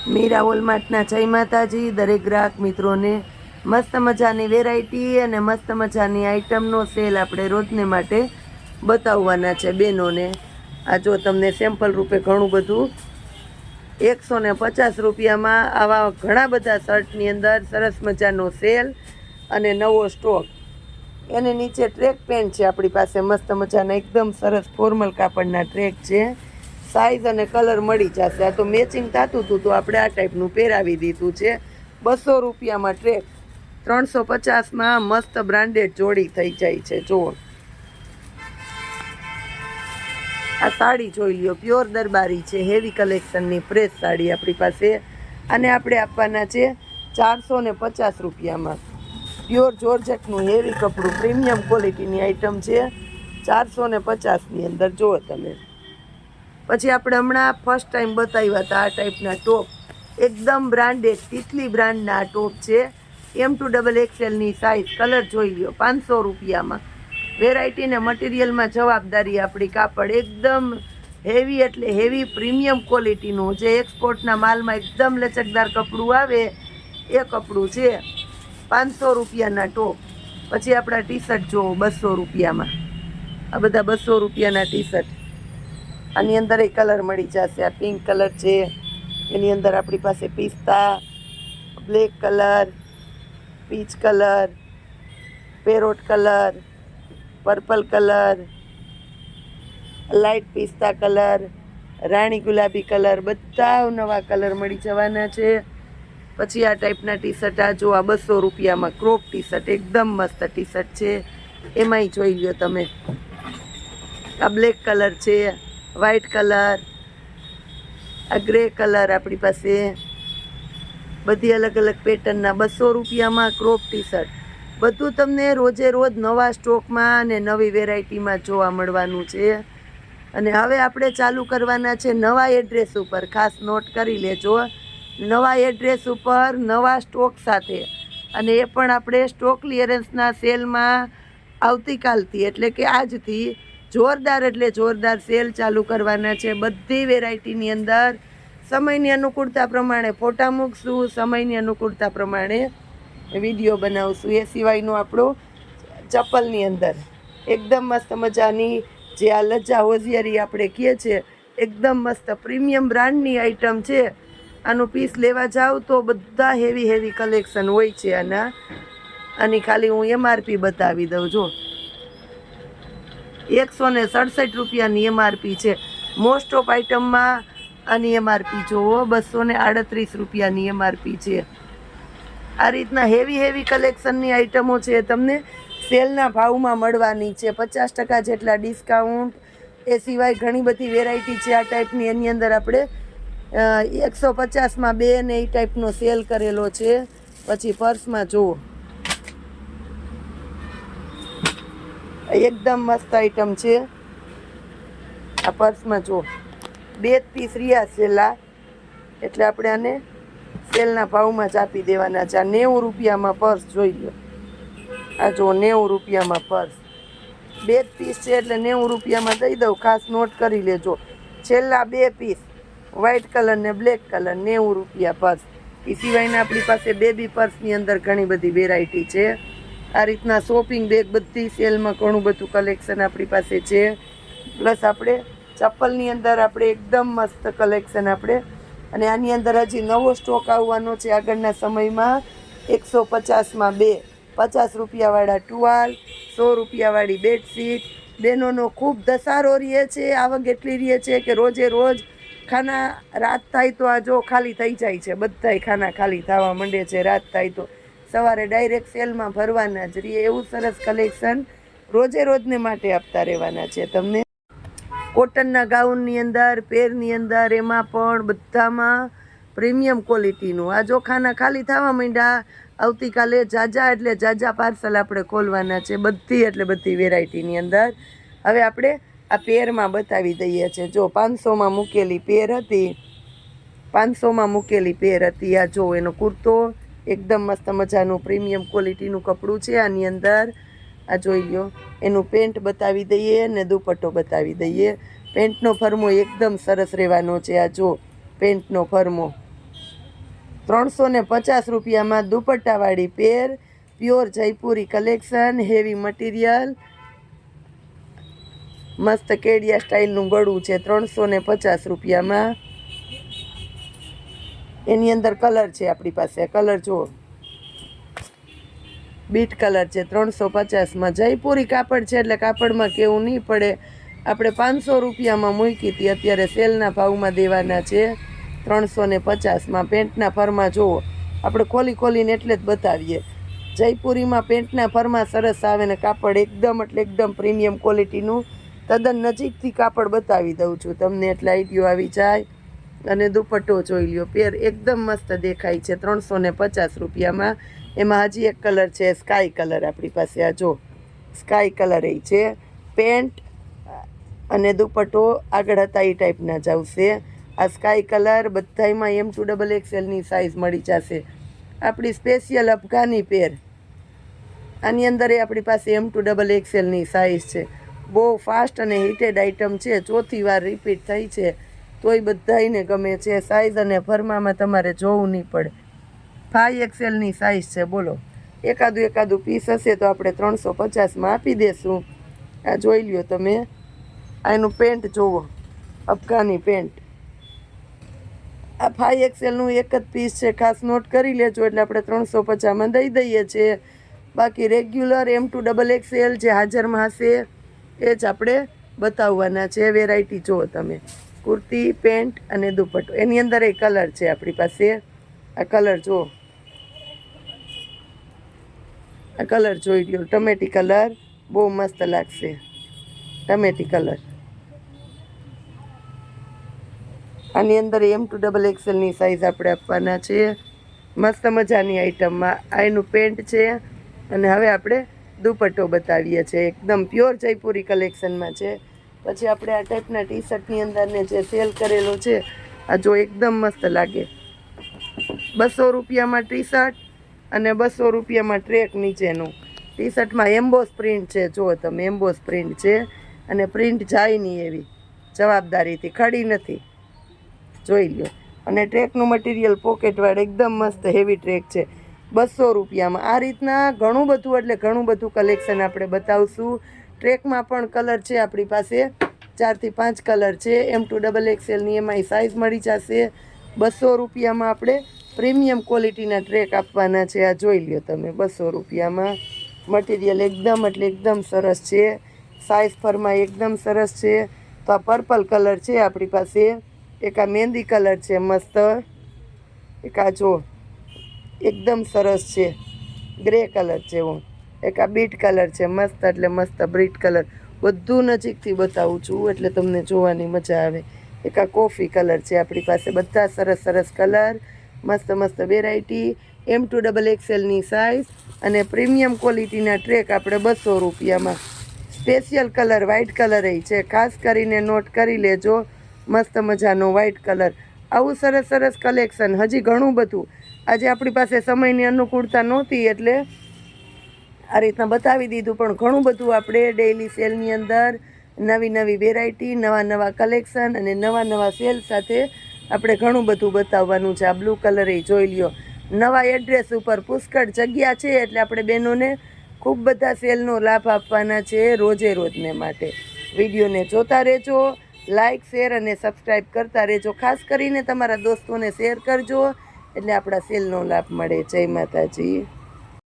મીરા વોલમાર્ટના જય માતાજી. દરેક ગ્રાહક મિત્રોને મસ્ત મજાની વેરાયટી અને મસ્ત મજાની આઈટમનો સેલ આપણે રોજને માટે બતાવવાના છે બહેનોને. આ જો તમને સેમ્પલ રૂપે ઘણું બધું 150 રૂપિયામાં આવા ઘણા બધા શર્ટની અંદર સરસ મજાનો સેલ અને નવો સ્ટોક. એને નીચે ટ્રેક પેન્ટ છે આપણી પાસે, મસ્ત મજાના એકદમ સરસ ફોર્મલ કાપડના ટ્રેક છે. સાઇઝ અને કલર મળી જશે. આ તો મેચિંગ થતું હતું તો આપણે આ ટાઈપનું પહેરાવી દીધું છે. 200 રૂપિયામાં ટ્રેક, 350માં મસ્ત બ્રાન્ડેડ જોડી થઈ જાય છે. જુઓ આ સાડી જોઈ લ્યો, પ્યોર દરબારી છે, હેવી કલેક્શનની ફ્રેશ સાડી આપણી પાસે. અને આપણે આપવાના છે 450 રૂપિયામાં. પ્યોર જોર્જેટનું હેવી કપડું, પ્રીમિયમ ક્વોલિટીની આઈટમ છે, 450ની અંદર. જુઓ તમે. પછી આપણે હમણાં ફર્સ્ટ ટાઈમ બતાવ્યા હતા આ ટાઈપના ટોપ, એકદમ બ્રાન્ડેડ, તિતલી બ્રાન્ડના ટોપ છે. M2XXLની સાઇઝ, કલર જોઈ લ્યો, 500 રૂપિયામાં. વેરાયટી ને મટીરિયલમાં જવાબદારી આપણી. કાપડ એકદમ હેવી, એટલે હેવી પ્રીમિયમ ક્વોલિટીનું, જે એક્સપોર્ટના માલમાં એકદમ લચકદાર કપડું આવે એ કપડું છે. 500 રૂપિયાના ટોપ. પછી આપણા ટી શર્ટ જુઓ 200 રૂપિયામાં. આ બધા 200 રૂપિયાના ટી શર્ટ. આની અંદર એ કલર મળી જશે. આ પિંક કલર છે, એની અંદર આપણી પાસે પિસ્તા, black colour, peach colour, parrot colour, purple colour, light પિસ્તા કલર, રાણી ગુલાબી કલર, બધા નવા કલર મળી જવાના છે. પછી આ ટાઈપના ટી શર્ટ, આ જો આ 200 રૂપિયામાં ક્રોપ ટી શર્ટ, એકદમ મસ્ત ટી શર્ટ છે. એમાંય જોઈ લો તમે. આ બ્લેક કલર છે, વ્હાઈટ કલર, આ ગ્રે કલર આપણી પાસે. બધી અલગ અલગ પેટર્નના 200 રૂપિયામાં ક્રોપ ટી શર્ટ. બધું તમને રોજે રોજ નવા સ્ટોકમાં અને નવી વેરાયટીમાં જોવા મળવાનું છે. અને હવે આપણે ચાલુ કરવાના છે નવા એડ્રેસ ઉપર, ખાસ નોટ કરી લેજો. નવા એડ્રેસ ઉપર નવા સ્ટોક સાથે, અને એ પણ આપણે સ્ટોક ક્લિયરન્સના સેલમાં આવતીકાલથી, એટલે કે આજથી જોરદાર એટલે જોરદાર સેલ ચાલુ કરવાના છે. બધી વેરાયટીની અંદર સમયની અનુકૂળતા પ્રમાણે ફોટા મૂકશું, સમયની અનુકૂળતા પ્રમાણે વિડીયો બનાવશું. એ સિવાયનું આપણું ચપ્પલની અંદર એકદમ મસ્ત મજાની, જે આ લજ્જા હોશિયારી આપણે કહીએ છીએ, એકદમ મસ્ત પ્રીમિયમ બ્રાન્ડની આઈટમ છે. આનું પીસ લેવા જાવ તો બધા હેવી હેવી કલેક્શન હોય છે આની ખાલી હું MRP બતાવી દઉં. જો 167 રૂપિયાની MRP છે. મોસ્ટ ઓફ આઇટમમાં આની MRP જોવો 238 રૂપિયાની MRP છે. આ રીતના હેવી કલેક્શનની આઇટમો છે, તમને સેલના ભાવમાં મળવાની છે. 50% જેટલા ડિસ્કાઉન્ટ. એ સિવાય ઘણી બધી વેરાયટી છે આ ટાઈપની. એની અંદર આપણે 150માં 2 ને એ ટાઈપનો સેલ કરેલો છે. પછી પર્સમાં જુઓ, એકદમ મસ્ત આઈટમ છે. આ પર્સમાં જુઓ 2 પીસ રહ્યા સેલના, એટલે આપણે આને સેલના ભાવમાં જ આપી દેવાના છે. આ 90 રૂપિયામાં પર્સ જોઈ લો. આ જો 90 રૂપિયામાં પર્સ, 2 પીસ છે એટલે 90 રૂપિયામાં દઈ દઉં. ખાસ નોટ કરી લેજો. છેલ્લા 2 પીસ, વ્હાઈટ કલર ને બ્લેક કલર, 90 રૂપિયા પર્સ. એ સિવાયના આપણી પાસે બેબી પર્સની અંદર ઘણી બધી વેરાયટી છે. આ રીતના શોપિંગ બેગ બધી સેલમાં ઘણું બધું કલેક્શન આપણી પાસે છે. પ્લસ આપણે ચપ્પલની અંદર આપણે એકદમ મસ્ત કલેક્શન આપણે. અને આની અંદર હજી નવો સ્ટોક આવવાનો છે આગળના સમયમાં. 150માં 2, 50 રૂપિયાવાળા ટુવાલ, 100 રૂપિયાવાળી બેડશીટ. બહેનોનો ખૂબ ધસારો રહે છે. આવક એટલી રહે છે કે રોજે રોજ ખાના, રાત થાય તો આ જો ખાલી થઈ જાય છે. બધાય ખાના ખાલી થવા માંડે છે રાત થાય તો. સવારે ડાયરેક્ટ સેલમાં ભરવાના જ રહીએ. એવું સરસ કલેક્શન રોજે રોજને માટે આપતા રહેવાના છે તમને. કોટનના ગાઉનની અંદર, પેરની અંદર, એમાં પણ બધામાં પ્રીમિયમ ક્વોલિટીનું. આ જો ખાના ખાલી થવા માંડ્યા. આવતીકાલે જાજા એટલે જાજા પાર્સલ આપણે ખોલવાના છે, બધી એટલે બધી વેરાયટીની અંદર. હવે આપણે આ પેરમાં બતાવી દઈએ છીએ. જો 500માં મૂકેલી પેર હતી, 500માં મૂકેલી પેર હતી. આ જો એનો કુર્તો, એકદમ મસ્ત મજાનું પ્રીમિયમ ક્વોલિટીનું કપડું છે આની અંદર. આ જોઈ લો. એનું પેન્ટ બતાવી દઈએ ને દુપટ્ટો બતાવી દઈએ. પેન્ટનો ફરમો એકદમ સરસ રહેવાનો છે. આ જો પેન્ટનો ફરમો 350 રૂપિયામાં દુપટ્ટાવાળી pair, pure Jaipuri collection, heavy material, મસ્ત કેડિયા સ્ટાઇલનું ગળું છે 350 રૂપિયામાં. એની અંદર કલર છે આપણી પાસે, કલર જુઓ, બીટ કલર છે 350માં. જયપુરી કાપડ છે એટલે કાપડમાં કેવું નહીં પડે. આપણે 500 રૂપિયામાં મૂકી હતી, અત્યારે સેલના ભાવમાં દેવાના છે 350માં. પેન્ટના ફરમાં જુઓ, આપણે ખોલીને એટલે જ બતાવીએ. જયપુરીમાં પેન્ટના ફરમાં સરસ આવે ને કાપડ એકદમ એટલે એકદમ પ્રીમિયમ ક્વોલિટીનું. તદ્દન નજીકથી કાપડ બતાવી દઉં છું તમને એટલે આઈડિયો આવી જાય. અને દુપટ્ટો જોઈ લ્યો, પેર એકદમ મસ્ત દેખાય છે 350 રૂપિયામાં. એમાં હજી એક કલર છે સ્કાય કલર આપણી પાસે, આ જો સ્કાય કલર એ છે. પેન્ટ અને દુપટ્ટો આગળ હતા એ ટાઈપના જ આવશે. આ સ્કાય કલર બધામાં M2XXLની સાઇઝ મળી જશે. આપણી સ્પેશિયલ અફઘાની પેર, આની અંદર આપણી પાસે M2XXLની સાઇઝ છે. બહુ ફાસ્ટ અને હિટેડ આઇટમ છે, ચોથી વાર રિપીટ થઈ છે તોય બધાને ગમે છે. સાઇઝ અને ફરમામાં તમારે જોવું નહીં પડે. 5XLની સાઇઝ છે. બોલો, એકાદું પીસ હશે તો આપણે 350માં આપી દેશું. આ જોઈ લ્યો તમે, આનું પેન્ટ જોવો, અફઘાની પેન્ટ. આ 5XLનું એક જ પીસ છે, ખાસ નોટ કરી લેજો એટલે આપણે 350માં દઈ દઈએ છીએ. બાકી રેગ્યુલર M2XXL જે હાજરમાં હશે એ જ આપણે બતાવવાના છે. વેરાયટી જુઓ તમે, કુર્તી, પેન્ટ અને દુપટ્ટો. એની અંદર એ કલર છે આપણી પાસે, આ કલર જુઓ, આ કલર જોઈ લ્યો, ટમેટી કલર, બહુ મસ્ત લાગશે ટમેટી કલર. આની અંદર M2XXLની સાઇઝ આપણે આપવાના છે. મસ્ત મજાની આઈટમમાં આ એનું પેન્ટ છે. અને હવે આપણે દુપટ્ટો બતાવીએ છીએ, એકદમ પ્યોર જયપુરી કલેક્શનમાં છે. પછી આપણે આ ટાઈપના ટી શર્ટની અંદરને જે સેલ કરેલો છે, આ જો એકદમ મસ્ત લાગે. 200 રૂપિયામાં ટી શર્ટ અને 200 રૂપિયામાં ટ્રેક નીચેનું. ટી શર્ટમાં એમ્બોસ પ્રિન્ટ છે, જુઓ તમે, એમ્બોસ પ્રિન્ટ છે. અને પ્રિન્ટ જાય નહીં એવી જવાબદારીથી, ખડી નથી, જોઈ લ્યો. અને ટ્રેકનું મટીરિયલ પોકેટવાળું એકદમ મસ્ત હેવી ટ્રેક છે 200 રૂપિયામાં. આ રીતના ઘણું બધું એટલે ઘણું બધું કલેક્શન આપણે બતાવશું. ટ્રેકમાં પણ કલર છે આપણી પાસે, 4 થી 5 કલર છે. M2XXLની એમાંય સાઇઝ મળી જશે. 200 રૂપિયામાં આપણે પ્રીમિયમ ક્વોલિટીના ટ્રેક આપવાના છે. આ જોઈ લ્યો તમે, 200 રૂપિયામાં. મટીરિયલ એકદમ એટલે એકદમ સરસ છે. સાઇઝ ફરમાં એકદમ સરસ છે. તો આ પર્પલ કલર છે આપણી પાસે, એક આ મહેંદી કલર છે મસ્ત, એક આ જો એકદમ સરસ છે ગ્રે કલર જેવો, એક આ બીટ કલર છે મસ્ત એટલે મસ્ત બ્રીટ કલર. બધું નજીકથી બતાવું છું એટલે તમને જોવાની મજા આવે. એક આ કોફી કલર છે આપણી પાસે. બધા સરસ સરસ કલર, મસ્ત મસ્ત વેરાયટી. M2XXLની સાઇઝ અને પ્રીમિયમ ક્વોલિટીના ટ્રેક આપણે 200 રૂપિયામાં. સ્પેશિયલ કલર વ્હાઇટ કલર એ છે, ખાસ કરીને નોટ કરી લેજો. મસ્ત મજાનો વ્હાઇટ કલર. આવું સરસ સરસ કલેક્શન હજી ઘણું બધું. આજે આપણી પાસે સમયની અનુકૂળતા નહોતી એટલે આ રીતના બતાવી દીધું, પણ ઘણું બધું આપણે ડેઇલી સેલની અંદર નવી નવી વેરાયટી, નવા નવા કલેક્શન અને નવા નવા સેલ સાથે આપણે ઘણું બધું બતાવવાનું છે. આ બ્લુ કલર એ જોઈ લ્યો. નવા એડ્રેસ ઉપર પુષ્કળ જગ્યા છે એટલે આપણે બહેનોને ખૂબ બધા સેલનો લાભ આપવાના છે રોજે રોજને માટે. વિડીયોને જોતા રહેજો, લાઇક, શેર અને સબસ્ક્રાઈબ કરતા રહેજો. ખાસ કરીને તમારા દોસ્તોને શેર કરજો એટલે આપણા સેલનો લાભ મળે. જય માતાજી.